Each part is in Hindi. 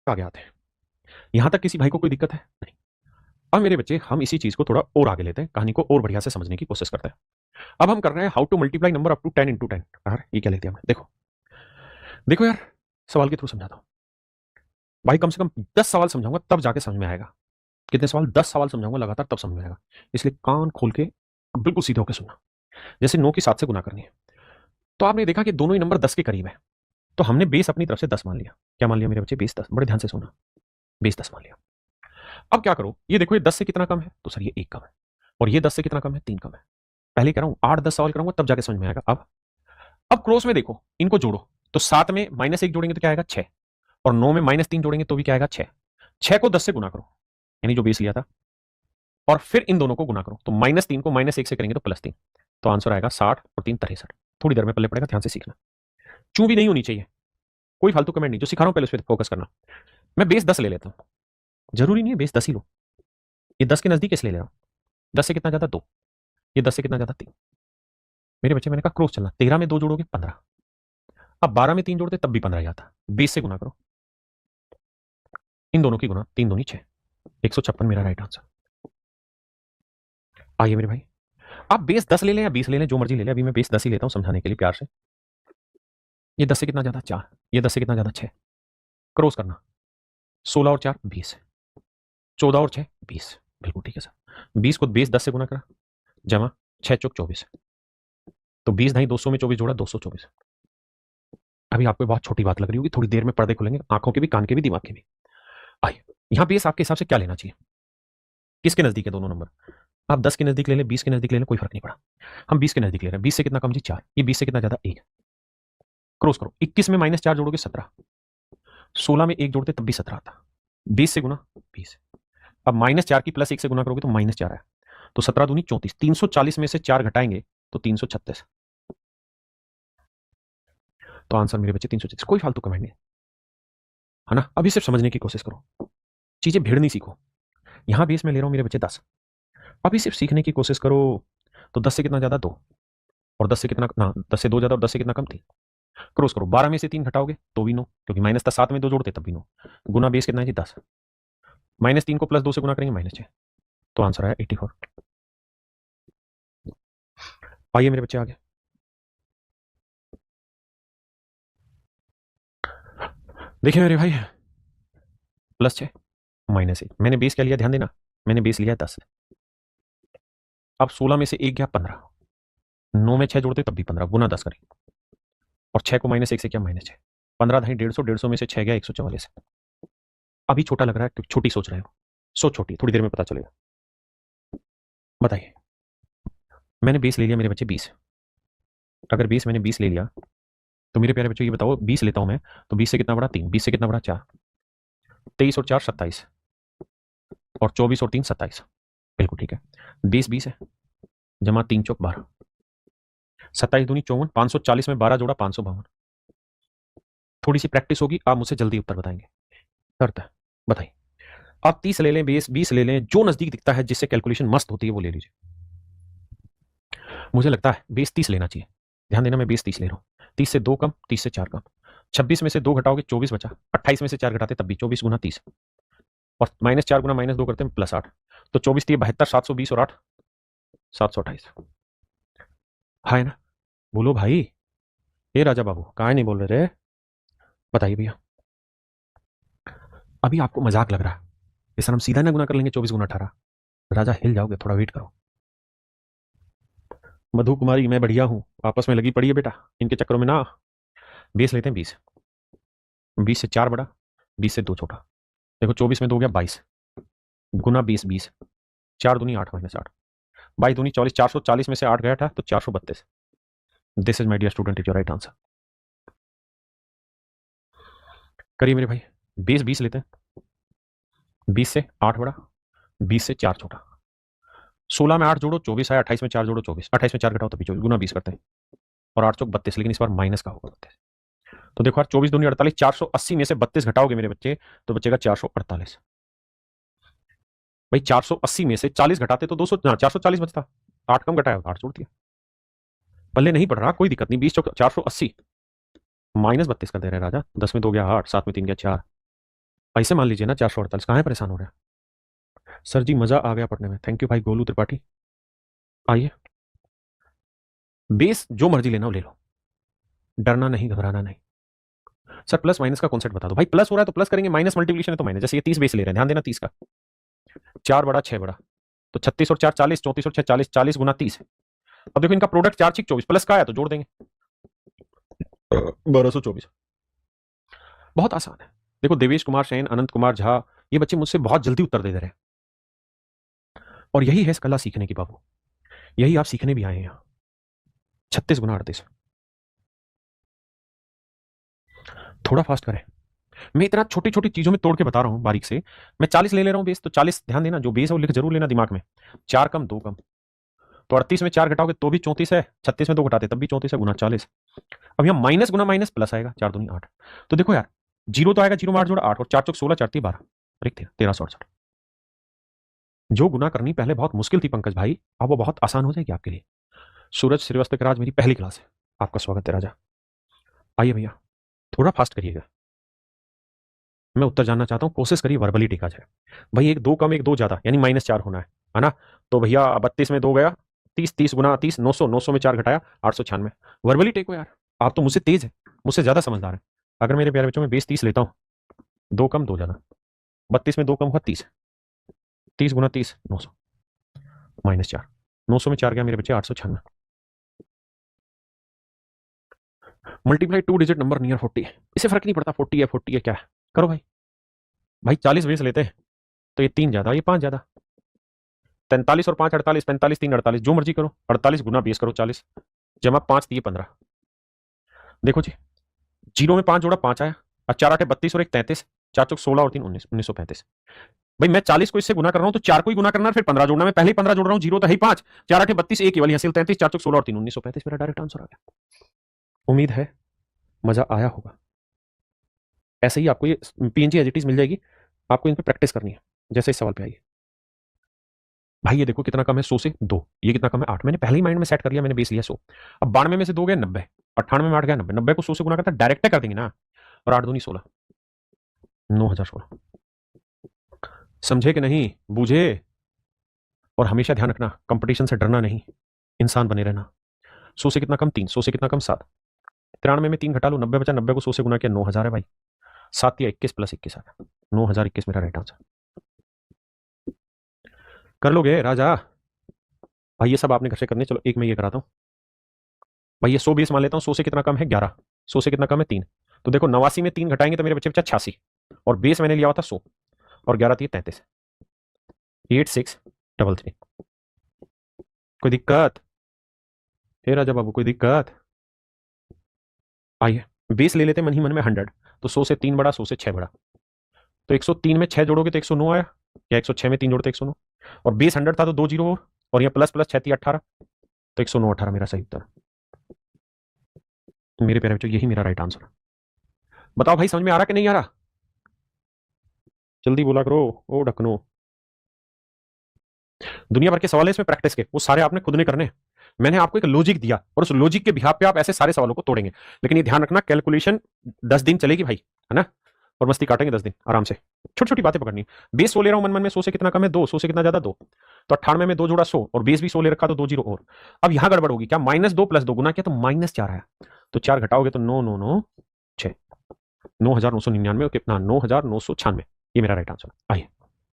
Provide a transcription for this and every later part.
आगे आते हैं। यहां तक किसी भाई को कोई दिक्कत है? नहीं। अब मेरे बच्चे हम इसी चीज को थोड़ा और आगे लेते हैं, कहानी को और बढ़िया से समझने की कोशिश करते हैं। अब हम कर रहे हैं how to multiply number up to 10 into 10। यार ये क्या लेते हैं हमने? देखो देखो यार, सवाल के थ्रू समझाता हूँ भाई। कम से कम 10 सवाल समझाऊंगा तब जाके समझ में आएगा। कितने सवाल? 10 सवाल समझाऊंगा लगातार तब समझ में आएगा। इसलिए कान खोल के बिल्कुल सीधे होकर सुनना। जैसे 9 की 7 से गुना करनी है, तो आपने देखा कि दोनों ही नंबर 10 के करीब है, तो हमने बेस अपनी तरफ से 10 मान लिया। क्या मान लिया मेरे बच्चे? बेस 10। बड़े ध्यान से सुना, बेस 10 मान लिया। अब क्या करो, ये देखो ये 10 से कितना कम है, तो सर ये 1 कम है। और ये 10 से कितना कम है? 3 कम है। पहले कह रहा हूं 8-10 सवाल कराऊंगा तब जाके समझ में आएगा। अब क्रॉस में देखो, इनको जोड़ो तो 7 में -1 जोड़ेंगे तो क्या आएगा? 6। और 9 में -3 जोड़ेंगे तो भी क्या आएगा? 6। 6 को 10 से गुना करो, यानी जो बेस लिया था, और फिर इन दोनों को गुना करो, तो -3 को -1 से करेंगे तो +3। तो आंसर आएगा 60 और 3 63। थोड़ी देर में पल्ले पड़ेगा, ध्यान से सीखना। चू भी नहीं होनी चाहिए, कोई फालतू कमेंट नहीं। जो सिखा रहा हूं पहले उस पर फोकस करना। मैं बेस 10 ले लेता हूं, जरूरी नहीं है बेस 10 ही लो। ये 10 के नजदीक इसलिए ले रहा हूं। 10 से कितना ज्यादा? 2। ये 10 से कितना ज्यादा? 3। मेरे बच्चे मैंने कहा क्रॉस चलना। 13 में 2 जोड़ोगे 15। अब 12 में 3 जोड़ते तब भी 15 ही आता। 20 से गुना करो, इन दोनों की गुना, 3 दूनी 6, 156 मेरा राइट आंसर। आइए मेरे भाई, आप बेस 10 ले लें या 20 ले लें, जो मर्जी ले लें। अभी मैं बेस 10 ही लेता हूं समझाने के लिए प्यार से। ये 10 से कितना ज्यादा? 4। ये 10 से कितना ज्यादा? 6। क्रॉस करना। 16 और 4 20। 14 और 6 20। बिल्कुल ठीक है सर। 20 को बेस 10 से गुना करा, जमा 6 चौक 24। तो 20 ढाई 200 में 24 जोड़ा 224। अभी आपको बहुत छोटी बात लग रही होगी, थोड़ी देर में पर्दे खुलेंगे, आंखों के भी, कान के भी, दिमाग के भी। आइए, यहां बेस आपके हिसाब से क्या लेना चाहिए? किसके नजदीक है दोनों नंबर? आप 10 के नजदीक ले लें, 20 के नजदीक ले लें, कोई फर्क नहीं पड़ा। हम 20 के नजदीक ले रहे हैं। 20 से कितना कम जी? 4। ये 20 से कितना ज्यादा? 1। क्रॉस करो। 21 में -4 जोड़ोगे 17। 16 में 1 जोड़ते तब भी 17 आता। 20 से गुना 20। अब -4 की +1 से गुना करोगे तो -4 है। तो 17 दूनी 34। 340 में से 4 घटाएंगे तो 336। तो आंसर मेरे बच्चे 336। कोई फालतू कमेंट नहीं है ना। अभी सिर्फ समझने की कोशिश करो, चीजें भिड़नी सीखो। यहां बेस में ले रहा हूं मेरे बच्चे 10। अभी सिर्फ सीखने की कोशिश करो। तो 10 से कितना ज्यादा? 2। और 10 से कितना ना, 10 से 2 ज्यादा और 10 से कितना कम? 3। क्रॉस करो। 12 में से 3 घटाओगे तो भी 9, क्योंकि -10 7 में 2 जोड़ते तब भी 9। गुना बेस कितना है जी? 10। -3 को +2 से गुना करेंगे -6। तो आंसर आया 84। आइए मेरे बच्चे आगे। देखिए मेरे भाई, +6 -1। मैंने बेस क्या लिया? ध्यान देना, मैंने बेस लिया 10। अब 16 में से 1 गया 15। 9 में 6 जोड़ते तब भी 15, गुना 10 करें, और 6 को -1 से किया -6। 15 ढाई 150, 150 में से 6 गया 144। अभी छोटा लग रहा है क्योंकि छोटी सोच रहे हो। सोच छोटी, थोड़ी देर में पता चलेगा। बताइए, मैंने बेस ले लिया मेरे बच्चे 20। अगर बेस मैंने 20 ले लिया, तो मेरे प्यारे बच्चों ये बताओ, 20 लेता हूं मैं, तो 20 से कितना बड़ा? 3। 20 से कितना बड़ा? 4। 23 और 4 27। और 24 और 3 27। बिल्कुल ठीक है। बेस 20 है, जमा 3 चौक 12। 27 दूनी 54। 540 में 12 जोड़ा 552। थोड़ी सी प्रैक्टिस होगी, आप मुझसे जल्दी उत्तर बताएंगे। शर्त है, बताइए। आप 30 ले लें, बेस 20 ले लें, जो नजदीक दिखता है, जिससे कैलकुलेशन मस्त होती है, वो ले लीजिए। मुझे लगता है बेस 30 लेना चाहिए। ध्यान देना, मैं बेस 30 ले रहा हूं। 30 से 2 कम, 30 से 4 कम। 26 में से 2 घटाओगे 24 बचा। 28 में से 4 घटाते तब भी 24 गुना 30। और -4 गुना -2 करते हैं +8। तो 24 थी 72, 720 और 8 728। हाँ ना? बोलो भाई। ए राजा बाबू, कहा नहीं बोल रहे रे? बताइए भैया। अभी आपको मजाक लग रहा है? ये सर हम सीधा ना गुना कर लेंगे 24 गुना 18। राजा हिल जाओगे, थोड़ा वेट करो। मधु कुमारी मैं बढ़िया हूं, आपस में लगी पड़ी है बेटा, इनके चक्करों में ना। बेस लेते हैं 20। 20 से 4 बड़ा, 20 से 2 छोटा। देखो 24 में 2 हो गया 22, गुना 20 20। 4 दूनी 8 -8। 22 दूनी 40। 440 में से 8 गया था तो 432। This is my dear student, is your right answer. करिए मेरे भाई, बेस 20 लेते हैं। 20 से 8 बड़ा, 20 से 4 छोटा। 16 में 8 जोड़ो 24 आया। 28 में 4 जोड़ो 24। 28 में 4 घटाओ तभी 24, गुना 20 करते हैं। और 8 चौक 32, लेकिन इस बार माइनस का होगा 32। तो देखो यार, 24 दूनी 48। 480 में से 32 घटाओगे मेरे बच्चे तो बचेगा 448। भाई 480 में से 40 घटाते तो 200 440 बचता। 8 कम घटाया, 8 जोड़ दिया। पल्ले नहीं पड़ रहा, कोई दिक्कत नहीं। 20 चौक 480 -32 कर दे रहे राजा। 10 में 2 गया 8, 7 में 3 गया 4। ऐसे मान लीजिए ना 448, कहाँ है परेशान हो रहे हैं सर जी, मजा आ गया पढ़ने में, थैंक यू भाई गोलू त्रिपाठी। आइए, बेस जो मर्जी लेना हो ले लो, डरना नहीं घबराना नहीं। सर प्लस माइनस का कॉन्सेप्ट बता दो। भाई प्लस हो रहा है तो प्लस करेंगे, माइनस मल्टीप्लिकेशन है तो माइनस। जैसे ये 30 बेस ले रहे हैं, ध्यान देना 30 का, 4 बड़ा 6 बड़ा, तो 36 और 4 40, 34 और 6 40, 40 गुना 30 है। अब देखो इनका प्रोडक्ट 4 6 24, प्लस का आया तो जोड़ देंगे 1224। बहुत आसान है। देखो देवेश कुमार सेन, अनंत कुमार झा, ये बच्चे मुझसे बहुत जल्दी उत्तर दे रहे हैं, और यही है इस कला सीखने की बाबू, यही आप सीखने भी आए हैं यहाँ। 36 गुना 38, थोड़ा फास्ट करें। मैं इतना छोटी छोटी चीजों में तोड़ के बता रहा हूं बारीक से। मैं 40 ले रहा हूं बेस, तो 40 ध्यान देना, जो बेस है वो लिख जरूर लेना दिमाग में। 4 कम 2 कम, तो 38 में 4 घटाओगे तो भी 34 है, 36 में 2 घटाते तब भी 34 है, गुना 40। अब यहाँ माइनस गुना माइनस प्लस आएगा, 4 दूनी 8। तो देखो यार, जीरो तो आएगा, जीरो में 8 जोड़ा 8, और 4 चौक 16, 4 3 12, 1368। जो गुना करनी पहले बहुत मुश्किल थी पंकज भाई, अब वो बहुत आसान हो जाएगी आपके लिए। सूरज श्रीवास्तव राज, मेरी पहली क्लास है, आपका स्वागत है राजा। आइए भैया, थोड़ा फास्ट करिएगा, मैं उत्तर जानना चाहता हूँ, कोशिश करिए वर्बली टिका जाए। भाई एक 2 कम 1 2 ज्यादा, यानी -4 होना है ना। तो भैया 32 में 2 गया 30, 30 गुना 30 900, 900 में 4 घटाया 896। वर्बली टेको यार, आप तो मुझसे तेज है, मुझसे ज्यादा समझदार है। अगर मेरे प्यारे बच्चों में बेस 30 लेता हूँ, 2 कम 2 ज्यादा, 32 में 2 कम हुआ 30, 30 गुना 30 900, -4, 900 में 4 गया मेरे बच्चे 896। मल्टीप्लाई 2 डिजिट नंबर नियर 40, इससे फर्क नहीं पड़ता 40 है क्या है, करो भाई। भाई 40 बेस लेते हैं तो ये 3 ज्यादा ये 5 ज्यादा, 43 और 5 48, 45 3 48, जो मर्जी करो। 48 गुना बेस करो 40, जमा 5 दिए 15। देखो जी, जीरो में 5 जोड़ा 5 आया, और 4 8 32 और 1 33, 4 चौक 16 और 3 19, 1935। भाई मैं 40 को इससे गुना कर रहा हूं तो 4 को ही गुना करना, फिर 15 जोड़ना। मैं पहले ही 15 जोड़ रहा हूं, जीरो तो है ही 5, 4 8 32, एक ही वाली हासिल 33, 4 चौक 16 और 3 1935, मेरा डायरेक्ट आंसर आ गया। उम्मीद है मजा आया होगा। ऐसे ही आपको ये पीएनजी एज इट इज मिल जाएगी, आपको इन पे प्रैक्टिस करनी है। जैसे इस सवाल पे आइए भाई, ये देखो कितना कम है 100 से 2, ये कितना कम है 8, मैंने पहले ही माइंड में सेट कर लिया, मैंने बेस लिया 100। अब 92 में से 2 गया 90, 98 में 8 गया 90, 90 को 100 से गुना करता डायरेक्ट कर देंगे ना, और 8 दूनी 16, 9016। समझे कि नहीं, बूझे। और हमेशा ध्यान रखना, कंपटीशन से डरना नहीं, इंसान बने रहना। 100 से कितना कम 3, 100 से कितना कम 7, 93 में 3 घटा लो 90 बचा, 90 को 100 से गुना किया 9000 है भाई, 7 या 21 प्लस 21 आ गया, 9021 मेरा राइट आंसर। कर लोगे राजा भाई, ये सब आपने घर से करने, चलो एक मैं ये कराता हूँ भाई। ये 100 बेस मान लेता हूँ, 100 से कितना कम है 11, 100 से कितना कम है 3, तो देखो 89 में 3 घटाएंगे तो मेरे बच्चे बचा 86, और बेस मैंने लिया हुआ था 100, और 11 थी 33, 8633। कोई दिक्कत है राजा बाबू, कोई दिक्कत? आइए, बेस ले लेते मन ही मन में 100, तो 100 से 3 बड़ा, 100 से 6 बड़ा, तो 103 में 6 जोड़ोगे तो 109 आया, या 106 में 3 जोड़ते 109, और बेस 100 था तो 2 जीरो और यहाँ प्लस प्लस 6 थी 18, तो 109 18 मेरा सही उत्तर। मेरे प्यारे बच्चों, यही मेरा राइट आंसर। बताओ भाई, समझ में आ रहा कि नहीं आ रहा? जल्दी बोला करो ओ ढकनो। दुनिया भर के सवाल है इसमें प्रैक्टिस के, वो सारे आपने खुद ने करने हैं। मैंने आपको एक लॉजिक दिया, और उस लॉजिक के बिहाफ पे आप ऐसे सारे सवालों को तोड़ेंगे। लेकिन ये ध्यान रखना, कैलकुलेशन 10 दिन चलेगी भाई, है ना, और मस्ती काटेंगे 10 दिन आराम से। छोटी छोटी बातें पकड़नी। बेस 100 ले रहा हूं मन मन में, 100 से कितना कम है 2, 100 से कितना ज्यादा 2, तो 98 में 2 जोड़ा 100, और बेस भी 100 ले रखा तो 2 जीरो और। अब यहां गड़बड़ होगी क्या, -2 + 2 गुना किया तो -4 आया, तो 4 घटाओगे तो 9 9 9 6, 9999 कितना 9996, ये मेरा राइट आंसर। आइए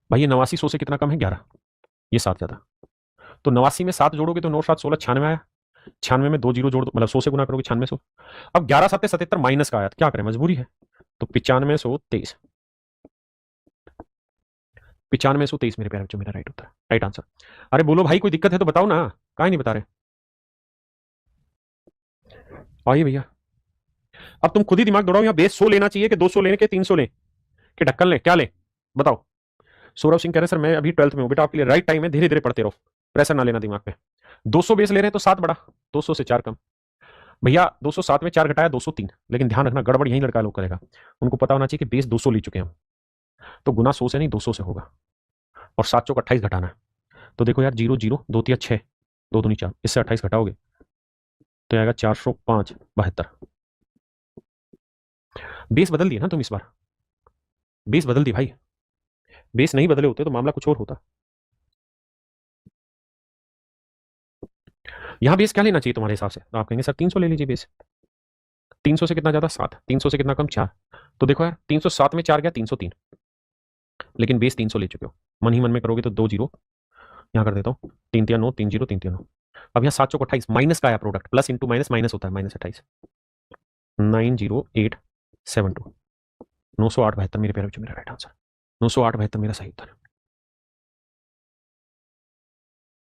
भाई, ये 89 100 से कितना कम है 11, ये 7 ज्यादा, तो 89 में 7 जोड़ोगे तो 9 7 16 96 आया, 96 में 2 जीरो जोड़ दो, मतलब 100 से गुना करोगे 9600। अब 11 7 77 माइनस का आया, क्या करें मजबूरी है, तो 9523, 9523 मेरे प्यारे बच्चों मेरा राइट होता है, राइट आंसर। अरे बोलो भाई, कोई दिक्कत है तो बताओ ना, काहे नहीं बता रहे? आइए भैया, अब तुम खुद ही दिमाग दौड़ाओ, यहाँ बेस 100 लेना चाहिए कि 200 लेने के 300 लें कि ढक्कन लें, क्या लें बताओ? सौरभ सिंह कह रहे सर मैं अभी 12th में हूँ, बेटा आपके लिए राइट टाइम है, धीरे धीरे पढ़ते रहो, प्रेशर ना लेना दिमाग पे। 200 बेस ले रहे हैं तो 7 बड़ा, 200 से 4 कम। भैया 207 में 4 घटाया 203, लेकिन ध्यान रखना गड़बड़ यही लड़का लोग करेगा, उनको पता होना चाहिए कि बेस 200 ले चुके हैं हम, तो गुना 100 से नहीं 200 से होगा, और 7 चौक 28 घटाना है। तो देखो यार, 0 0 2 3 6, 2 दूनी 4, इससे 28 घटाओगे तो आएगा 405 72। बेस बदल दिया ना तुम इस बार, बेस बदल दी भाई, बेस नहीं बदले होते तो मामला कुछ और होता। यहां बेस क्या लेना चाहिए तुम्हारे हिसाब से? तो आप कहेंगे सर 300 ले लीजिए बेस। 300 से कितना ज्यादा? 7। 300 से कितना कम? 4। तो देखो यार 307 में 4 गया 303, लेकिन बेस 300 ले चुके हो। मन ही मन में करोगे तो 2 जीरो यहां कर देता हूं, 3 3 9, 3 0 3 3 9। अब यहाँ 7 चौक 28, माइनस का आया product, plus into minus minus होता है, -28। 90872, 908 72 मेरे प्यारे बच्चों, मेरा राइट आंसर। 908 72 मेरा सही उत्तर है।